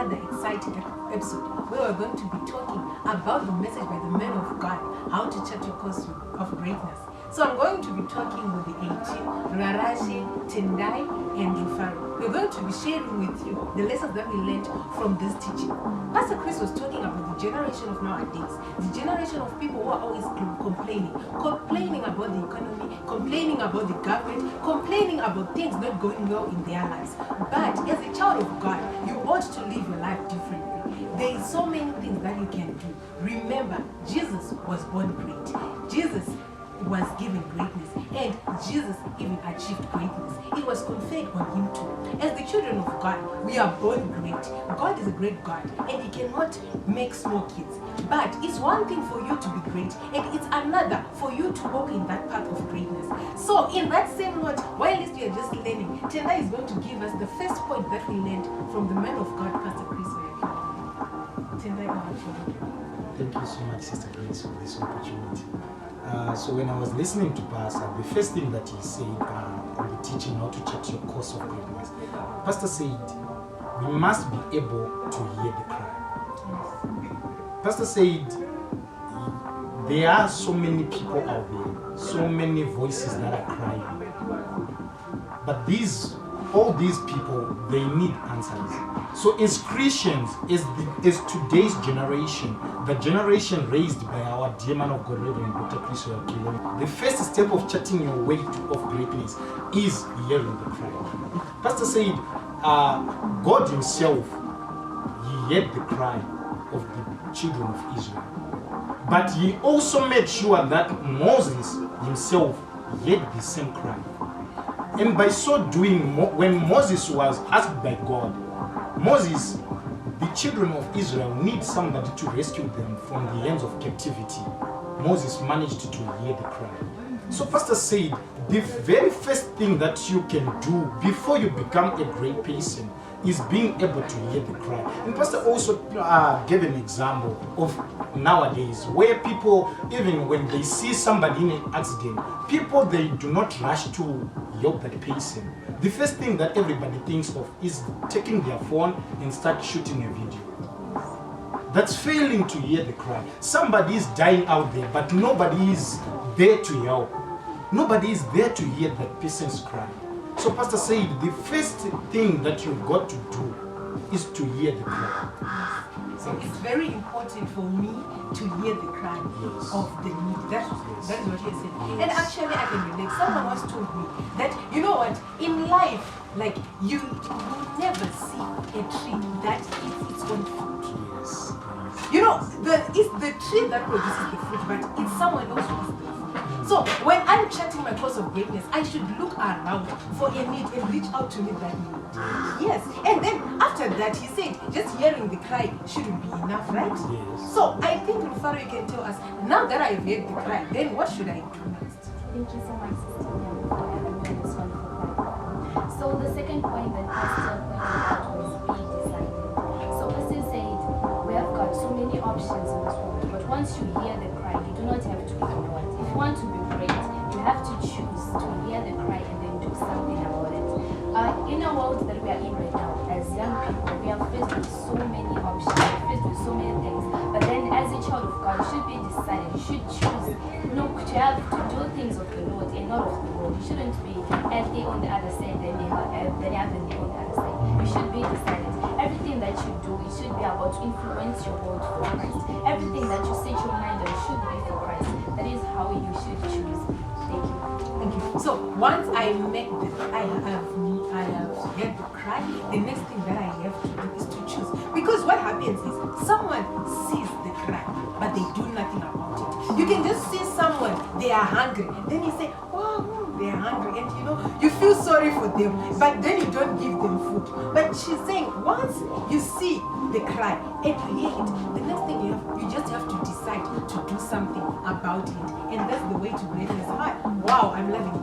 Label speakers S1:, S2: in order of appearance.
S1: another exciting episode where we're going to be talking about the message by the men of God, how to chart your course of greatness. So I'm going to be talking with the 18, Rarashi, Tendai, and Rufaro. We're going to be sharing with you the lessons that we learned from this teaching. Pastor Chris was talking about the generation of nowadays, the generation of people who are always complaining about the economy, complaining about the government, complaining about things not going well in their lives. But as a child of God, you ought to live your life differently. There is so many things that you can do. Remember, Jesus was born great. Jesus was given greatness, and Jesus even achieved greatness. It was conferred on him too. As the children of God, we are born great. God is a great God, and he cannot make small kids. But it's one thing for you to be great, and it's another for you to walk in that path of greatness. So in that same note, while we are just learning, Tenda is going to give us the first point that we learned from the man of God, Pastor Chris. Tenda,
S2: thank you so much, Sister Grace, for this opportunity. So when I was listening to Pastor, the first thing that he said on the teaching how to chart your course of greatness, Pastor said, we must be able to hear the cry. Pastor said, there are so many people out there, so many voices that are crying. But all these people, they need answers. So as Christians, as today's generation, the generation raised by our dear man of God, Reverend Dr. Chris Oyakhilome, the first step of charting your way of greatness is hearing the cry. Pastor said, God himself, he heard the cry of the children of Israel. But he also made sure that Moses himself heard the same cry. And by so doing, when Moses was asked by God, Moses, the children of Israel need somebody to rescue them from the hands of captivity. Moses managed to hear the cry. So Pastor said, the very first thing that you can do before you become a great person is being able to hear the cry. And Pastor also gave an example of nowadays where people, even when they see somebody in an accident, people, they do not rush to help that person. The first thing that everybody thinks of is taking their phone and start shooting a video. That's failing to hear the cry. Somebody is dying out there, but nobody is there to help. Nobody is there to hear that person's cry. So Pastor said, the first thing that you've got to do is to hear the cry.
S1: So it's very important for me to hear the cry of the need. That is what he said. Yes. And actually I can relate. Someone once told me that, you know what, in life, like you never see a tree that eats its own fruit.
S2: Yes.
S1: You know, it's the tree that produces the fruit, but it's someone else who eats the fruit. So when I'm charting my course of greatness, I should look around for a need and reach out to meet that need. Yes. And then after that, he said, just hearing the cry shouldn't be enough, right?
S2: Yes.
S1: So I think Rufaro, you can tell us, now that I've heard the cry, then what should I do next?
S3: Thank you so much, Sister Mel, for having me on this wonderful platform. So the second point that Pastor pointed out was be decided. So Pastor said, we have got so many options in this world, but once you hear the cry, you do not have to ignore it. If you want to be great, you have to choose to hear the cry and then do something about it. In a world that we are in right now, as young people, we are faced with so many options, we are faced with so many things. But then as a child of God, you should be decided. You should choose to do things of the Lord and not of the world. You shouldn't be earthly on the other side and heavenly on the other side. You should be decided. Everything that you do, it should be about to influence your world for Christ. Everything that you set your mind on should be for Christ. That is how you should choose. Thank you.
S1: Thank you. So once I have heard the cry, the next thing that I have to do is to choose. Because what happens is someone sees the cry, but they do nothing about it. You can just see someone, they are hungry. Then you say, wow, they are hungry. And you know, you feel sorry for them, but then you don't give them food. But she's saying, once you see the cry and you hear it, the next thing you just have to decide to do something about it. And that's the way to greatness. Wow, I'm loving